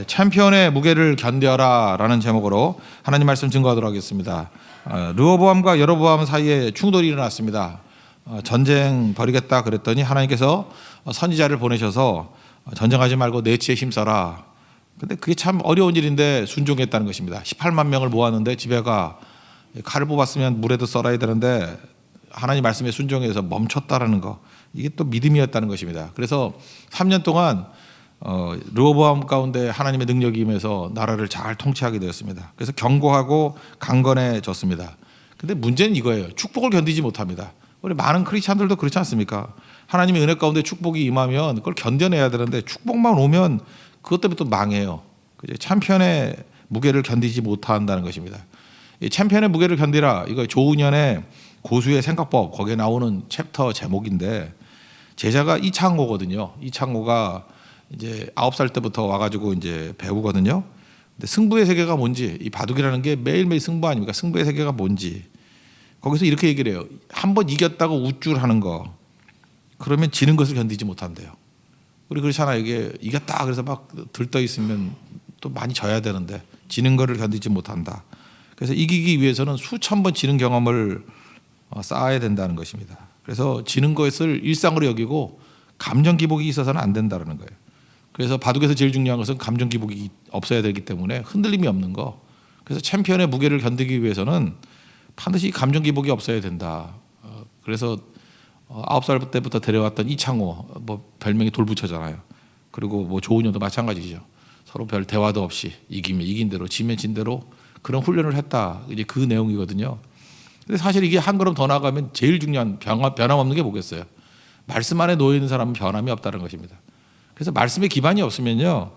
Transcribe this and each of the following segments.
챔피언의 무게를 견뎌라라는 제목으로 하나님 말씀 증거하도록 하겠습니다. 르호보암과 여로보암 사이에 충돌이 일어났습니다. 전쟁 벌이겠다 그랬더니 하나님께서 선지자를 보내셔서 전쟁하지 말고 내 지에 힘써라. 근데 그게 참 어려운 일인데 순종했다는 것입니다. 18만 명을 모았는데 집에 가 칼을 뽑았으면 물에도 썰어야 되는데 하나님 말씀에 순종해서 멈췄다라는 거, 이게 또 믿음이었다는 것입니다. 그래서 3년 동안 르호보암 가운데 하나님의 능력이 임해서 나라를 잘 통치하게 되었습니다. 그래서 견고하고 강건해졌습니다. 근데 문제는 이거예요. 축복을 견디지 못합니다. 우리 많은 크리스찬들도 그렇지 않습니까? 하나님의 은혜 가운데 축복이 임하면 그걸 견뎌내야 되는데 축복만 오면 그것 때문에 또 망해요. 챔피언의 무게를 견디지 못한다는 것입니다. 이 챔피언의 무게를 견디라, 이거 조은현의 고수의 생각법, 거기에 나오는 챕터 제목인데, 제자가 이창호거든요. 이창호가 이제 9살 때부터 와가지고 이제 배우거든요. 근데 승부의 세계가 뭔지, 이 바둑이라는 게 매일매일 승부 아닙니까? 승부의 세계가 뭔지. 거기서 이렇게 얘기를 해요. 한번 이겼다고 우쭐하는 거, 그러면 지는 것을 견디지 못한대요. 우리 그렇잖아요. 이게 이겼다 그래서 막 들떠 있으면 또 많이 져야 되는데 지는 것을 견디지 못한다. 그래서 이기기 위해서는 수천 번 지는 경험을 쌓아야 된다는 것입니다. 그래서 지는 것을 일상으로 여기고 감정 기복이 있어서는 안 된다는 거예요. 그래서 바둑에서 제일 중요한 것은 감정 기복이 없어야 되기 때문에 흔들림이 없는 거. 그래서 챔피언의 무게를 견디기 위해서는 반드시 감정 기복이 없어야 된다. 그래서 9살 때부터 데려왔던 이창호, 뭐 별명이 돌부처잖아요. 그리고 뭐 조은현도 마찬가지죠. 서로 별 대화도 없이 이기면 이긴 대로, 지면 진 대로 그런 훈련을 했다. 이제 그 내용이거든요. 근데 사실 이게 한 걸음 더 나가면 제일 중요한 변함없는 게 뭐겠어요? 말씀 안에 놓여 있는 사람은 변함이 없다는 것입니다. 그래서 말씀에 기반이 없으면요,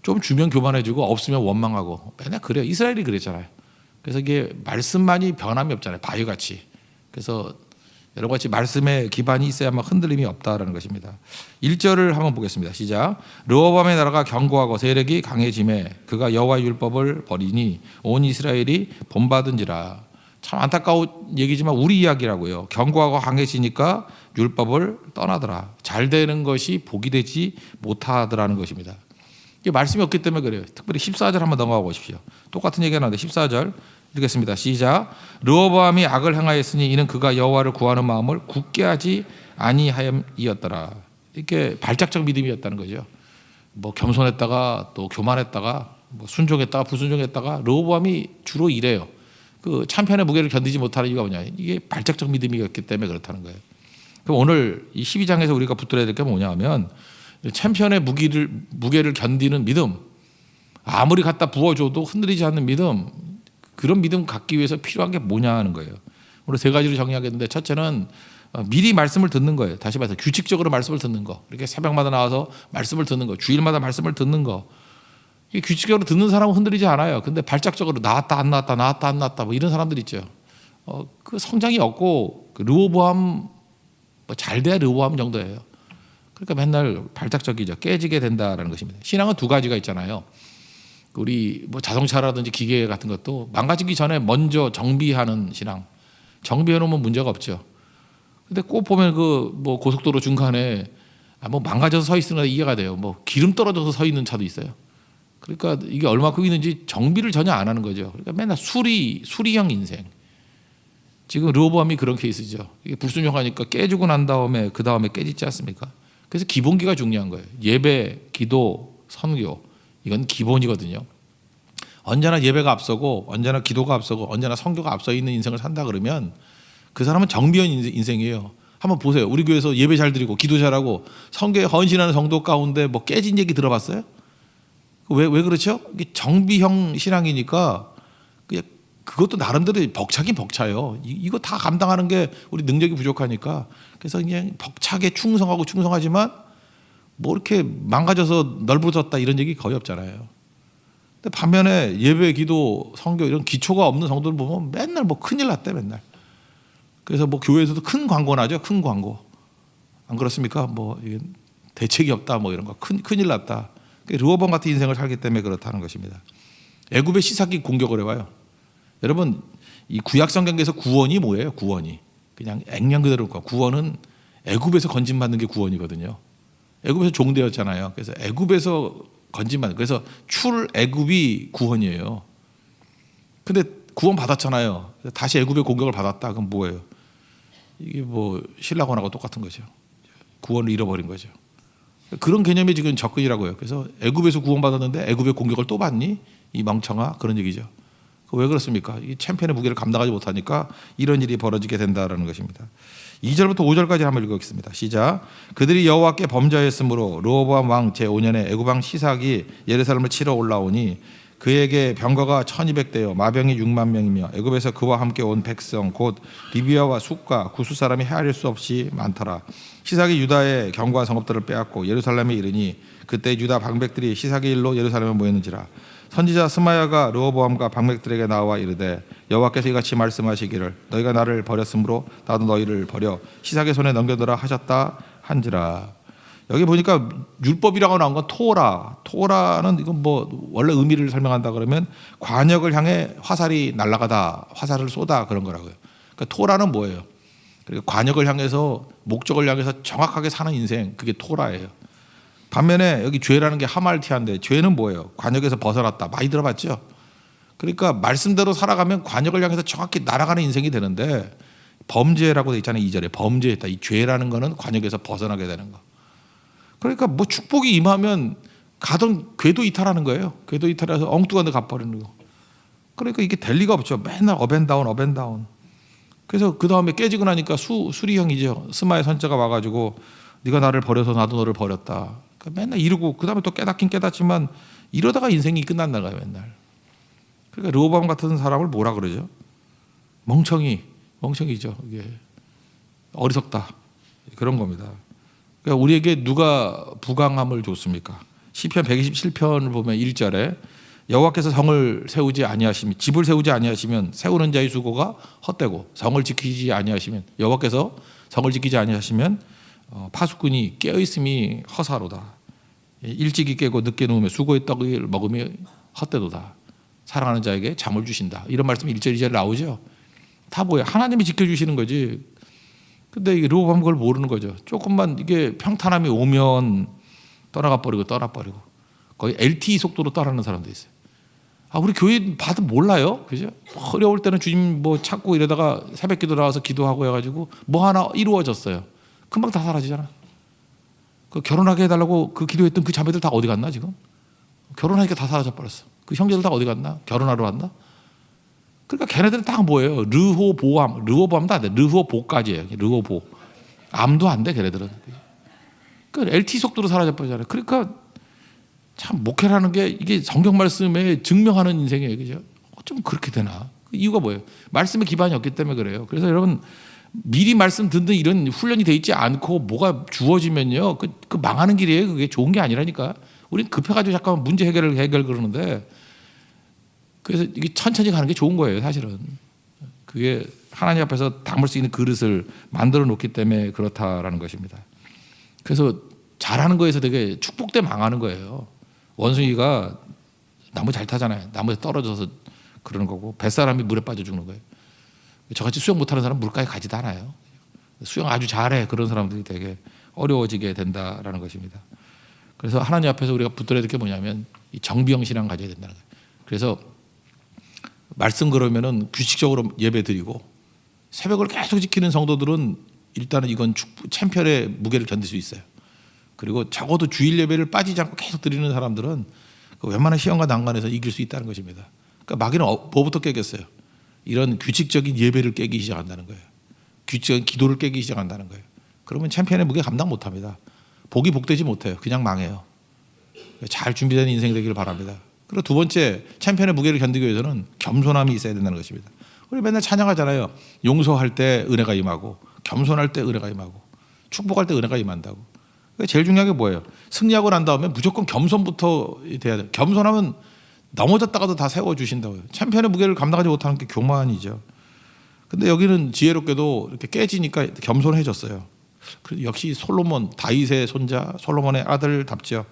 좀 주면 교만해지고 없으면 원망하고 맨날 그래요. 이스라엘이 그랬잖아요. 그래서 이게 말씀만이 변함이 없잖아요. 바위같이. 그래서 여러 가지 말씀에 기반이 있어야만 흔들림이 없다라는 것입니다. 1절을 한번 보겠습니다. 시작. 르호보암의 나라가 견고하고 세력이 강해짐에 그가 여호와의 율법을 버리니 온 이스라엘이 본받은지라. 참 안타까운 얘기지만 우리 이야기라고요. 견고하고 강해지니까 율법을 떠나더라. 잘 되는 것이 복이 되지 못하더라는 것입니다. 이게 말씀이 없기 때문에 그래요. 특별히 14절 한번 넘어가 보십시오. 똑같은 얘기가 나오는데 14절 읽겠습니다. 시작. 르호보암이 악을 행하였으니 이는 그가 여호와를 구하는 마음을 굳게 하지 아니하였더라. 이렇게 발작적 믿음이었다는 거죠. 뭐 겸손했다가 또 교만했다가 뭐 순종했다가 불순종했다가. 르호보암이 주로 이래요. 그 챔피언의 무게를 견디지 못하는 이유가 뭐냐? 이게 발작적 믿음이었기 때문에 그렇다는 거예요. 그럼 오늘 이 12장에서 우리가 붙들어야 될 게 뭐냐면, 챔피언의 무게를 견디는 믿음, 아무리 갖다 부어줘도 흔들리지 않는 믿음, 그런 믿음 갖기 위해서 필요한 게 뭐냐 하는 거예요. 오늘 세 가지로 정리하겠는데, 첫째는 미리 말씀을 듣는 거예요. 다시 말해서 규칙적으로 말씀을 듣는 거. 이렇게 새벽마다 나와서 말씀을 듣는 거, 주일마다 말씀을 듣는 거. 이 규칙적으로 듣는 사람은 흔들리지 않아요. 근데 발작적으로 나왔다 안 나왔다 나왔다 안 나왔다 뭐 이런 사람들 있죠. 그 성장이 없고 그 르호보암 뭐 잘 돼야 르호보암 정도예요. 그러니까 맨날 발작적이죠. 깨지게 된다라는 것입니다. 신앙은 두 가지가 있잖아요. 우리 뭐 자동차라든지 기계 같은 것도 망가지기 전에 먼저 정비하는 신앙. 정비해 놓으면 문제가 없죠. 근데 꼭 보면 그 뭐 고속도로 중간에 뭐 망가져서 서 있는 거 이해가 돼요. 뭐 기름 떨어져서 서 있는 차도 있어요. 그러니까 이게 얼마큼 있는지 정비를 전혀 안 하는 거죠. 그러니까 맨날 수리형 인생. 지금 르호보암이 그런 케이스죠. 이게 불순종하니까 깨지고 난 다음에 그 다음에 깨지지 않습니까? 그래서 기본기가 중요한 거예요. 예배, 기도, 선교, 이건 기본이거든요. 언제나 예배가 앞서고 언제나 기도가 앞서고 언제나 선교가 앞서 있는 인생을 산다 그러면 그 사람은 정비형 인생이에요. 한번 보세요. 우리 교회에서 예배 잘 드리고 기도 잘하고 선교에 헌신하는 성도 가운데 뭐 깨진 얘기 들어봤어요? 왜 그렇죠? 이게 정비형 신앙이니까 그것도 나름대로 벅차긴 벅차요. 이거 다 감당하는 게 우리 능력이 부족하니까. 그래서 그냥 벅차게 충성하지만 뭐 이렇게 망가져서 널브러졌다 이런 얘기 거의 없잖아요. 근데 반면에 예배, 기도, 선교 이런 기초가 없는 성도들 보면 맨날 뭐 큰일 났대 맨날. 그래서 뭐 교회에서도 큰 광고 나죠. 큰 광고. 안 그렇습니까? 뭐 대책이 없다 뭐 이런 거. 큰일 났다. 르호보암 같은 인생을 살기 때문에 그렇다는 것입니다. 애굽의 시삭이 공격을 해와요. 여러분 이 구약 성경에서 구원이 뭐예요? 구원이 그냥 액면 그대로 구원은 애굽에서 건진받는 게 구원이거든요. 애굽에서 종되었잖아요. 그래서 애굽에서 건진만. 그래서 출애굽이 구원이에요. 근데 구원 받았잖아요. 다시 애굽의 공격을 받았다. 그럼 뭐예요? 이게 뭐 신라곤하고 똑같은 거죠. 구원을 잃어버린 거죠. 그런 개념이 지금 접근이라고요. 그래서 애굽에서 구원받았는데 애굽의 공격을 또 받니? 이 멍청아, 그런 얘기죠. 왜 그렇습니까? 이 챔피언의 무게를 감당하지 못하니까 이런 일이 벌어지게 된다라는 것입니다. 2절부터 5절까지 한번 읽겠습니다. 시작. 그들이 여호와께 범죄하였으므로 르호보암 왕 제5년에 애굽 왕 시삭이 예루살렘을 치러 올라오니 그에게 병거가 1200대요 마병이 6만 명이며 애굽에서 그와 함께 온 백성 곧 리비아와 숫과 구스 사람이 헤아릴 수 없이 많더라. 시삭이 유다의 견고한 성읍들을 빼앗고 예루살렘에 이르니 그때 유다 방백들이 시삭의 일로 예루살렘에 모였는지라. 선지자 스마야가 르호보암과 방백들에게 나와 이르되 여호와께서 이같이 말씀하시기를 너희가 나를 버렸으므로 나도 너희를 버려 시삭의 손에 넘겨두라 하셨다 한지라. 여기 보니까 율법이라고 나온 건 토라는 이건 뭐 원래 의미를 설명한다 그러면 관역을 향해 화살이 날아가다, 화살을 쏘다 그런 거라고요. 그러니까 토라는 뭐예요? 그러니까 관역을 향해서 목적을 향해서 정확하게 사는 인생, 그게 토라예요. 반면에 여기 죄라는 게 하말티아인데 죄는 뭐예요? 관역에서 벗어났다. 많이 들어봤죠? 그러니까 말씀대로 살아가면 관역을 향해서 정확히 날아가는 인생이 되는데 범죄라고 돼 있잖아요. 2절에 범죄했다. 이 죄라는 거는 관역에서 벗어나게 되는 거. 그러니까 뭐 축복이 임하면 가던 궤도 이탈하는 거예요. 궤도 이탈해서 엉뚱한 데 가버리는 거. 그러니까 이게 될 리가 없죠. 맨날 업앤다운. 그래서 그 다음에 깨지고 나니까 수리형이죠. 스마의 선자가 와가지고 네가 나를 버려서 나도 너를 버렸다. 그러니까 맨날 이러고 그 다음에 또 깨닫긴 깨닫지만 이러다가 인생이 끝난다 가요 맨날. 그러니까 르호보암 같은 사람을 뭐라 그러죠? 멍청이죠. 이게 어리석다 그런 겁니다. 그러니까 우리에게 누가 부강함을 줬습니까? 시편 127편을 보면 1절에 여호와께서 성을 세우지 아니하시면 집을 세우지 아니하시면 세우는 자의 수고가 헛되고 성을 지키지 아니하시면 여호와께서 성을 지키지 아니하시면 파수꾼이 깨어있음이 허사로다. 일찍이 깨고 늦게 누우며 수고의 떡을 먹으며 헛되도다. 사랑하는 자에게 잠을 주신다. 이런 말씀이 1절 2절에 나오죠. 다 뭐예요? 하나님이 지켜주시는 거지. 근데 이게 르호보암 그걸 모르는 거죠. 조금만 이게 평탄함이 오면 떠나가 버리고 거의 LTE 속도로 따라하는 사람도 있어요. 우리 교회 봐도 몰라요. 그죠? 어려울 때는 주님 뭐 찾고 이러다가 새벽 기도 나와서 기도하고 해가지고 뭐 하나 이루어졌어요. 금방 다 사라지잖아. 그 결혼하게 해달라고 그 기도했던 그 자매들 다 어디 갔나 지금? 결혼하니까 다 사라져 버렸어. 그 형제들 다 어디 갔나? 결혼하러 왔나? 그러니까 걔네들은 딱 뭐예요? 르호보암도 안 돼. 르호보까지예요. 르호보. 암도 안 돼, 걔네들은. 그러니까 LTE 속도로 사라져 버리잖아요. 그러니까 참 목회라는 게 이게 성경 말씀에 증명하는 인생이에요. 그죠? 어쩜 그렇게 되나? 그 이유가 뭐예요? 말씀에 기반이 없기 때문에 그래요. 그래서 여러분 미리 말씀 듣는 이런 훈련이 돼 있지 않고 뭐가 주어지면요. 그 망하는 길이에요. 그게 좋은 게 아니라니까. 우린 급해가지고 잠깐 문제 해결 그러는데 그래서 이게 천천히 가는 게 좋은 거예요, 사실은. 그게 하나님 앞에서 담을 수 있는 그릇을 만들어 놓기 때문에 그렇다라는 것입니다. 그래서 잘하는 거에서 되게 축복돼 망하는 거예요. 원숭이가 나무 잘 타잖아요. 나무에 떨어져서 그러는 거고 뱃사람이 물에 빠져 죽는 거예요. 저같이 수영 못하는 사람은 물가에 가지도 않아요. 수영 아주 잘해 그런 사람들이 되게 어려워지게 된다라는 것입니다. 그래서 하나님 앞에서 우리가 붙들어야 될 게 뭐냐면 이 정비형 신앙 가져야 된다는 거예요. 그래서 말씀 그러면은 규칙적으로 예배 드리고 새벽을 계속 지키는 성도들은 일단은 이건 챔피언의 무게를 견딜 수 있어요. 그리고 적어도 주일 예배를 빠지지 않고 계속 드리는 사람들은 웬만한 시험과 난관에서 이길 수 있다는 것입니다. 그러니까 마귀는 뭐부터 깨겠어요? 이런 규칙적인 예배를 깨기 시작한다는 거예요. 규칙적인 기도를 깨기 시작한다는 거예요. 그러면 챔피언의 무게 감당 못합니다. 복이 복되지 못해요. 그냥 망해요. 잘 준비된 인생 되기를 바랍니다. 그리고 두 번째 챔피언의 무게를 견디기 위해서는 겸손함이 있어야 된다는 것입니다. 우리 맨날 찬양하잖아요. 용서할 때 은혜가 임하고 겸손할 때 은혜가 임하고 축복할 때 은혜가 임한다고. 제일 중요한 게 뭐예요? 승리하고 난 다음에 무조건 겸손부터 돼야 돼요. 겸손하면 넘어졌다가도 다 세워주신다고요. 챔피언의 무게를 감당하지 못하는 게 교만이죠. 근데 여기는 지혜롭게도 이렇게 깨지니까 겸손해졌어요. 역시 솔로몬, 다윗의 손자 솔로몬의 아들답죠.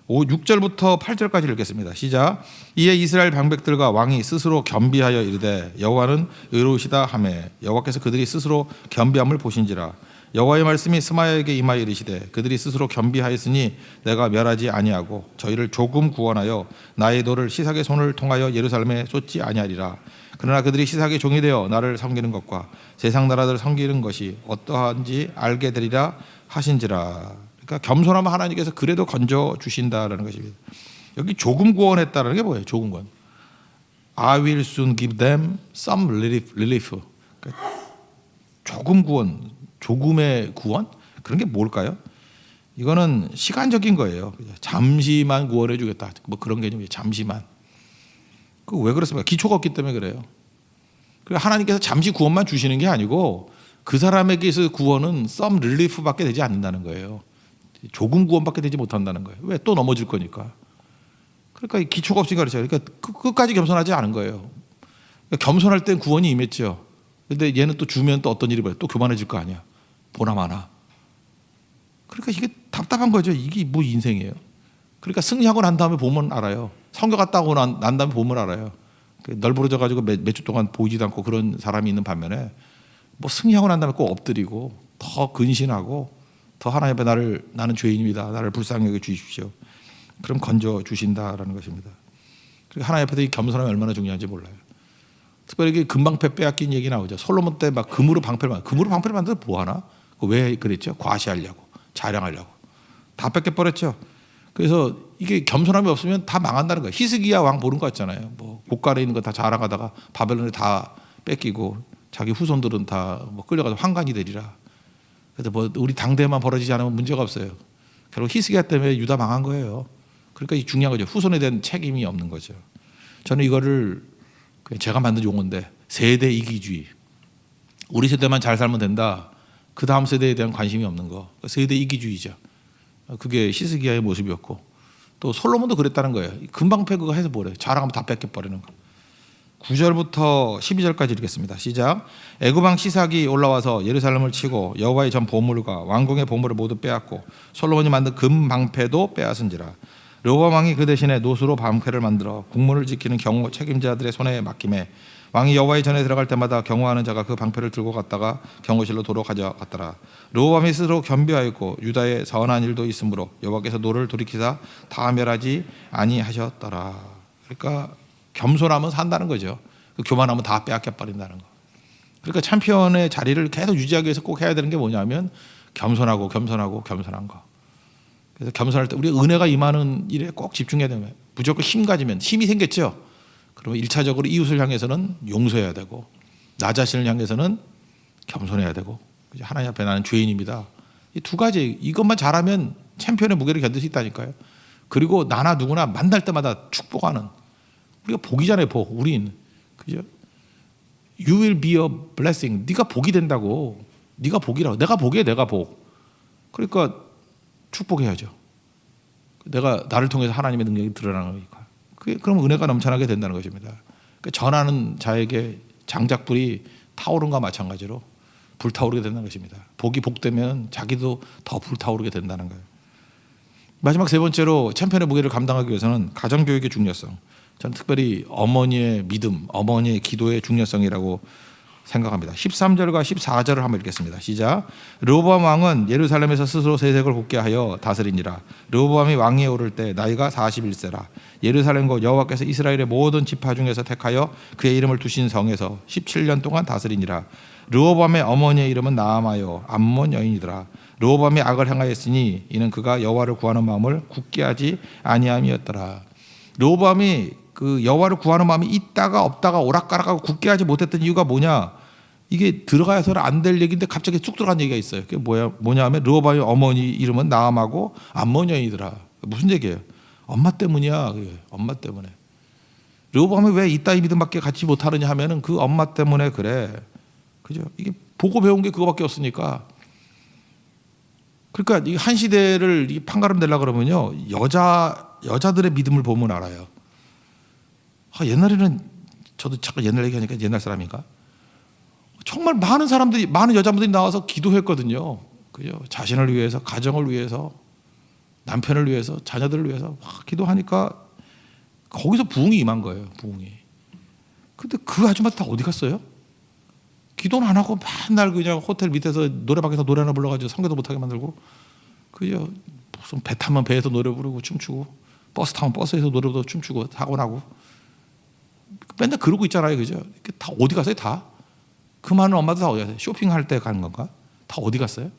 6절부터 8절까지 읽겠습니다. 시작. 이에 이스라엘 방백들과 왕이 스스로 겸비하여 이르되 여호와는 의로우시다 하매 여호와께서 그들이 스스로 겸비함을 보신지라. 여호와의 말씀이 스마야에게 임하여 이르시되 그들이 스스로 겸비하였으니 내가 멸하지 아니하고 저희를 조금 구원하여 나의 돌을 시삭의 손을 통하여 예루살렘에 쏟지 아니하리라. 그러나 그들이 시삭의 종이 되어 나를 섬기는 것과 세상 나라들을 섬기는 것이 어떠한지 알게 되리라 하신지라. 그러니까 겸손하면 하나님께서 그래도 건져 주신다라는 것입니다. 여기 조금 구원했다는 게 뭐예요? 조금 구원. I will soon give them some relief. 그러니까 조금 구원, 조금의 구원? 그런 게 뭘까요? 이거는 시간적인 거예요. 잠시만 구원해 주겠다. 뭐 그런 개념이에요. 잠시만. 그 왜 그렇습니까? 기초가 없기 때문에 그래요. 하나님께서 잠시 구원만 주시는 게 아니고 그 사람에게서 구원은 some relief밖에 되지 않는다는 거예요. 조금 구원밖에 되지 못한다는 거예요. 왜? 또 넘어질 거니까. 그러니까 기초가 없으니까 그렇죠. 그러니까 끝까지 겸손하지 않은 거예요. 그러니까 겸손할 땐 구원이 임했죠. 근데 얘는 또 주면 또 어떤 일이 벌어요? 또 교만해질 거 아니야. 보나마나. 그러니까 이게 답답한 거죠. 이게 뭐 인생이에요. 그러니까 승리하고 난 다음에 보면 알아요. 성교 갔다 오고 난 다음에 보면 알아요. 널브러져 가지고 몇 주 동안 보이지도 않고 그런 사람이 있는 반면에 뭐 승리하고 난 다음에 꼭 엎드리고 더 근신하고 더 하나님 앞에 나는 죄인입니다. 나를 불쌍히 여겨 주십시오. 그럼 건져 주신다라는 것입니다. 하나님 앞에서 이 겸손함이 얼마나 중요한지 몰라요. 특별히 금방패 빼앗긴 얘기 나오죠. 솔로몬 때 막 금으로 방패를 만들어 뭐 하나? 왜 그랬죠? 과시하려고, 자랑하려고. 다 뺏겨버렸죠. 그래서 이게 겸손함이 없으면 다 망한다는 거예요. 히스기야 왕 보는 거 같잖아요. 뭐 고가에 있는 거 다 자랑하다가 바벨론에 다 뺏기고 자기 후손들은 다 뭐 끌려가서 환관이 되리라. 그래서 뭐 우리 당대만 벌어지지 않으면 문제가 없어요. 결국 히스기야 때문에 유다 망한 거예요. 그러니까 이 중요한 거죠. 후손에 대한 책임이 없는 거죠. 저는 이거를 제가 만든 용어인데 세대 이기주의. 우리 세대만 잘 살면 된다. 그 다음 세대에 대한 관심이 없는 거. 세대 이기주의죠. 그게 히스기야의 모습이었고 또 솔로몬도 그랬다는 거예요. 금방패 그거 해서 뭐래. 자랑하면 다 뺏겨버리는 거. 9절부터 12절까지 읽겠습니다. 시작. 애굽 왕 시삭이 올라와서 예루살렘을 치고 여호와의 전 보물과 왕궁의 보물을 모두 빼앗고 솔로몬이 만든 금 방패도 빼앗은지라. 르호보암 왕이 그 대신에 노수로 방패를 만들어 국문을 지키는 경호 책임자들의 손에 맡김에 왕이 여호와의 전에 들어갈 때마다 경호하는 자가 그 방패를 들고 갔다가 경호실로 도로 가져갔더라. 르호보암이 스스로 겸비하였고 유다에 선한 일도 있으므로 여호와께서 노를 돌이키사 다 멸하지 아니하셨더라. 그러니까 겸손하면 산다는 거죠. 교만하면 다 빼앗겨 버린다는 거. 그러니까 챔피언의 자리를 계속 유지하기 위해서 꼭 해야 되는 게 뭐냐면 겸손한 거. 그래서 겸손할 때 우리 은혜가 임하는 일에 꼭 집중해야 되면 무조건 힘 가지면 힘이 생겼죠. 그러면 1차적으로 이웃을 향해서는 용서해야 되고 나 자신을 향해서는 겸손해야 되고 하나님 앞에 나는 죄인입니다. 이 두 가지 이것만 잘하면 챔피언의 무게를 견딜 수 있다니까요. 그리고 나나 누구나 만날 때마다 축복하는 우리가 복이잖아요. 복. 우린 그죠? You will be a blessing. 네가 복이 된다고. 네가 복이라고. 내가 복이에요. 내가 복. 그러니까 축복해야죠. 내가 나를 통해서 하나님의 능력이 드러나는 거니까. 그럼 은혜가 넘쳐나게 된다는 것입니다. 그러니까 전하는 자에게 장작불이 타오른과 마찬가지로 불타오르게 된다는 것입니다. 복이 복되면 자기도 더 불타오르게 된다는 거예요. 마지막 세 번째로 챔피언의 무게를 감당하기 위해서는 가정교육의 중요성. 저는 특별히 어머니의 믿음, 어머니의 기도의 중요성이라고 생각합니다. 13절과 14절을 한번 읽겠습니다. 시작. 르호보암 왕은 예루살렘에서 스스로 세색을 곱게 하여 다스리니라. 르호보암이 왕위에 오를 때 나이가 41세라. 예루살렘 곧 여호와께서 이스라엘의 모든 지파 중에서 택하여 그의 이름을 두신 성에서 17년 동안 다스리니라. 르호보암의 어머니의 이름은 나아마요 암몬 여인이더라. 르호보암이 악을 행하였으니 이는 그가 여호와를 구하는 마음을 굳게 하지 아니함이었더라. 르호보암이 그 여호와를 구하는 마음이 있다가 없다가 오락가락하고 굳게 하지 못했던 이유가 뭐냐? 이게 들어가서는 안 될 얘기인데 갑자기 쑥 들어간 얘기가 있어요. 그게 뭐냐면 르호보암의 어머니 이름은 나암하고 암몬 여인이더라. 무슨 얘기예요? 엄마 때문이야. 엄마 때문에. 르호보암이 왜 이따위 믿음밖에 갖지 못하느냐 하면은 그 엄마 때문에 그래. 그죠? 이게 보고 배운 게 그거밖에 없으니까. 그러니까 이 한 시대를 판가름 내려고 그러면요. 여자들의 믿음을 보면 알아요. 옛날에는 저도 잠깐 옛날 얘기하니까 옛날 사람인가? 정말 많은 사람들이 많은 여자분들이 나와서 기도했거든요. 그죠? 자신을 위해서, 가정을 위해서, 남편을 위해서, 자녀들을 위해서 막 기도하니까 거기서 부흥이 임한 거예요. 부흥이. 근데 그 아줌마들 다 어디 갔어요? 기도는 안 하고 맨날 그냥 호텔 밑에서 노래방에서 노래나 불러가지고 성교도 못하게 만들고, 그죠? 무슨 배 타면 배에서 노래 부르고 춤추고, 버스 타면 버스에서 노래 부르고 춤추고 사고 나고, 맨날 그러고 있잖아요, 그죠? 다 어디 갔어요, 다? 그 많은 엄마들 다 어디 갔어요? 쇼핑할 때 가는 건가? 다 어디 갔어요?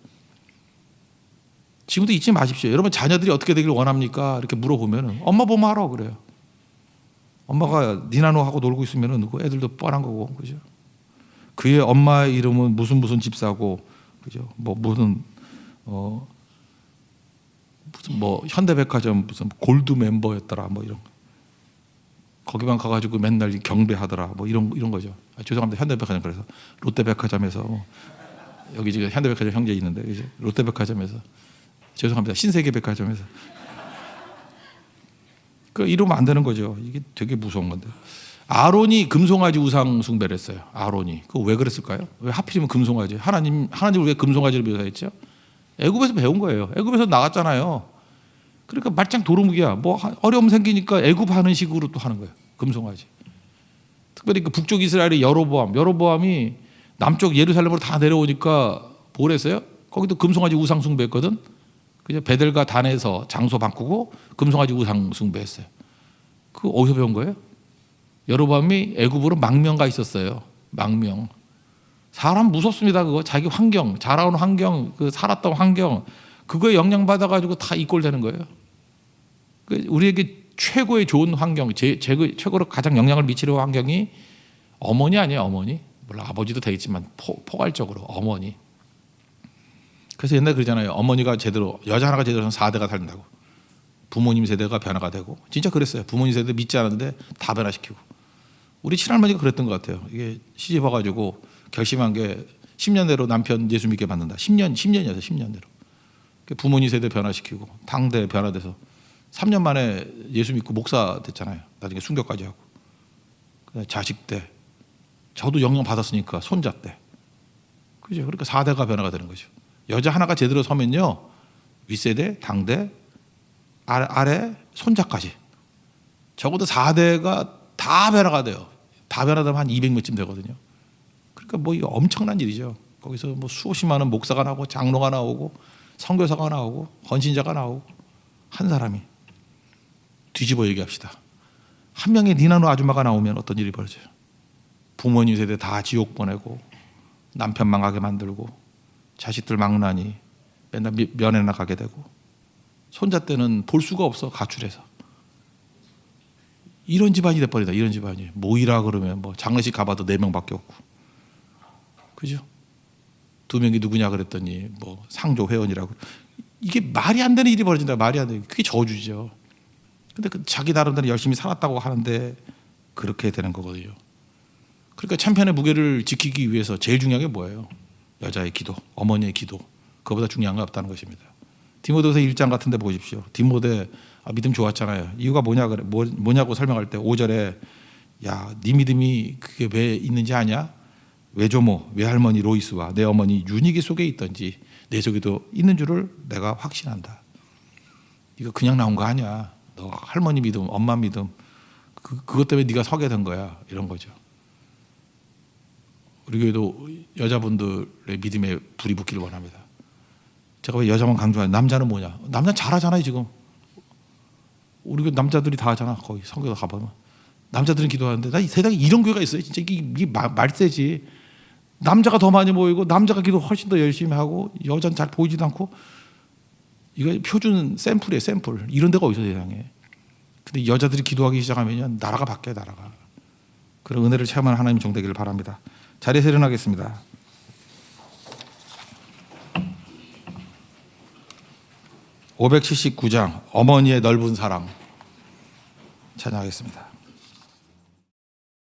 지금도 잊지 마십시오. 여러분 자녀들이 어떻게 되길 원합니까? 이렇게 물어보면 엄마 보면 알아 그래요. 엄마가 니나노하고 놀고 있으면 그 애들도 뻔한 거고, 그죠? 그의 엄마의 이름은 무슨 집사고, 그죠? 뭐 무슨 뭐 현대백화점 무슨 골드 멤버였더라, 뭐 이런. 거기만 가가지고 맨날 경배하더라, 뭐 이런 거죠. 죄송합니다. 현대백화점 그래서 롯데백화점에서 여기 지금 현대백화점 형제 있는데, 이제 롯데백화점에서 죄송합니다. 신세계백화점에서 그 이러면 안 되는 거죠. 이게 되게 무서운 건데. 아론이 금송아지 우상 숭배를 했어요. 아론이 그거 왜 그랬을까요? 왜 하필이면 금송아지? 하나님을 왜 금송아지를 묘사했죠? 애굽에서 배운 거예요. 애굽에서 나갔잖아요. 그러니까 말짱 도루묵이야. 뭐 어려움 생기니까 애굽 하는 식으로 또 하는 거예요. 금송아지. 특별히 그 북쪽 이스라엘의 여로보암이 남쪽 예루살렘으로 다 내려오니까 뭘 했어요? 거기도 금송아지 우상 숭배했거든. 그죠? 베델과 단에서 장소 바꾸고 금송아지 우상 숭배했어요. 그 어디서 배운 거예요? 여로보암이 애굽으로 망명가 있었어요. 망명. 사람 무섭습니다. 그거 자기 환경, 자라온 환경, 그 살았던 환경, 그거에 영향 받아가지고 다 이 꼴 되는 거예요. 우리에게 최고의 좋은 환경, 최고로 가장 영향을 미치는 환경이 어머니 아니에요, 어머니? 물론 아버지도 되겠지만 포괄적으로 어머니. 그래서 옛날에 그러잖아요. 어머니가 제대로, 여자 하나가 제대로 하면 4대가 살린다고. 부모님 세대가 변화가 되고. 진짜 그랬어요. 부모님 세대 믿지 않았는데 다 변화시키고. 우리 친할머니가 그랬던 것 같아요. 이게 시집 와가지고 결심한 게 10년 내로 남편 예수 믿게 만든다. 10년이었어요. 10년 내로. 부모님 세대 변화시키고 당대 변화돼서 3년 만에 예수 믿고 목사 됐잖아요. 나중에 순교까지 하고. 자식 때 저도 영향 받았으니까 손자 때. 그죠? 그러니까 4대가 변화가 되는 거죠. 여자 하나가 제대로 서면요, 윗세대, 당대, 아래 손자까지 적어도 4대가 다 변화가 돼요. 다 변화되면 한 200몇쯤 되거든요. 그러니까 뭐 이거 엄청난 일이죠. 거기서 뭐 수없이 많은 목사가 나오고 장로가 나오고 선교사가 나오고 헌신자가 나오고, 한 사람이 뒤집어 얘기합시다. 한 명의 니나노 아줌마가 나오면 어떤 일이 벌어져요? 부모님 세대 다 지옥 보내고 남편 망하게 만들고 자식들 망나니 맨날 면회나 가게 되고, 손자 때는 볼 수가 없어, 가출해서. 이런 집안이 돼버리다. 이런 집안이 모이라 그러면 뭐 장례식 가봐도 4명밖에 없고, 그죠? 2명이 누구냐 그랬더니 뭐 상조 회원이라고. 이게 말이 안 되는 일이 벌어진다. 말이 안 돼. 그게 저주죠. 근데 자기 나름대로 열심히 살았다고 하는데 그렇게 되는 거거든요. 그러니까 참편의 무게를 지키기 위해서 제일 중요한 게 뭐예요? 여자의 기도, 어머니의 기도. 그거보다 중요한 건 없다는 것입니다. 디모데후서 1장 같은 데 보십시오. 디모데 믿음 좋았잖아요. 이유가 뭐냐고 설명할 때 5절에 야, 네 믿음이 그게 왜 있는지 아냐? 외조모, 외할머니 로이스와 내 어머니 유니게 속에 있던지 내 속에도 있는 줄을 내가 확신한다. 이거 그냥 나온 거 아니야. 너 할머니 믿음, 엄마 믿음, 그것 때문에 네가 서게 된 거야. 이런 거죠. 우리 교회도 여자분들의 믿음에 불이 붙기를 원합니다. 제가 왜 여자만 강조하냐? 남자는 뭐냐? 남자 잘하잖아요 지금. 우리 교회 남자들이 다 하잖아. 거기 성교도 가보면 남자들은 기도하는데, 나 이 세상에 이런 교회가 있어요. 진짜 이게 말세지. 남자가 더 많이 모이고 남자가 기도 훨씬 더 열심히 하고 여자는 잘 보이지도 않고. 이거 표준 샘플이에요. 샘플. 이런 데가 어디서 세상에. 근데 여자들이 기도하기 시작하면 나라가 바뀌어요. 나라가. 그런 은혜를 체험하는 하나님 종 되기를 바랍니다. 자리에서 일어나겠습니다. (579장) 어머니의 넓은 사랑 찬양하겠습니다.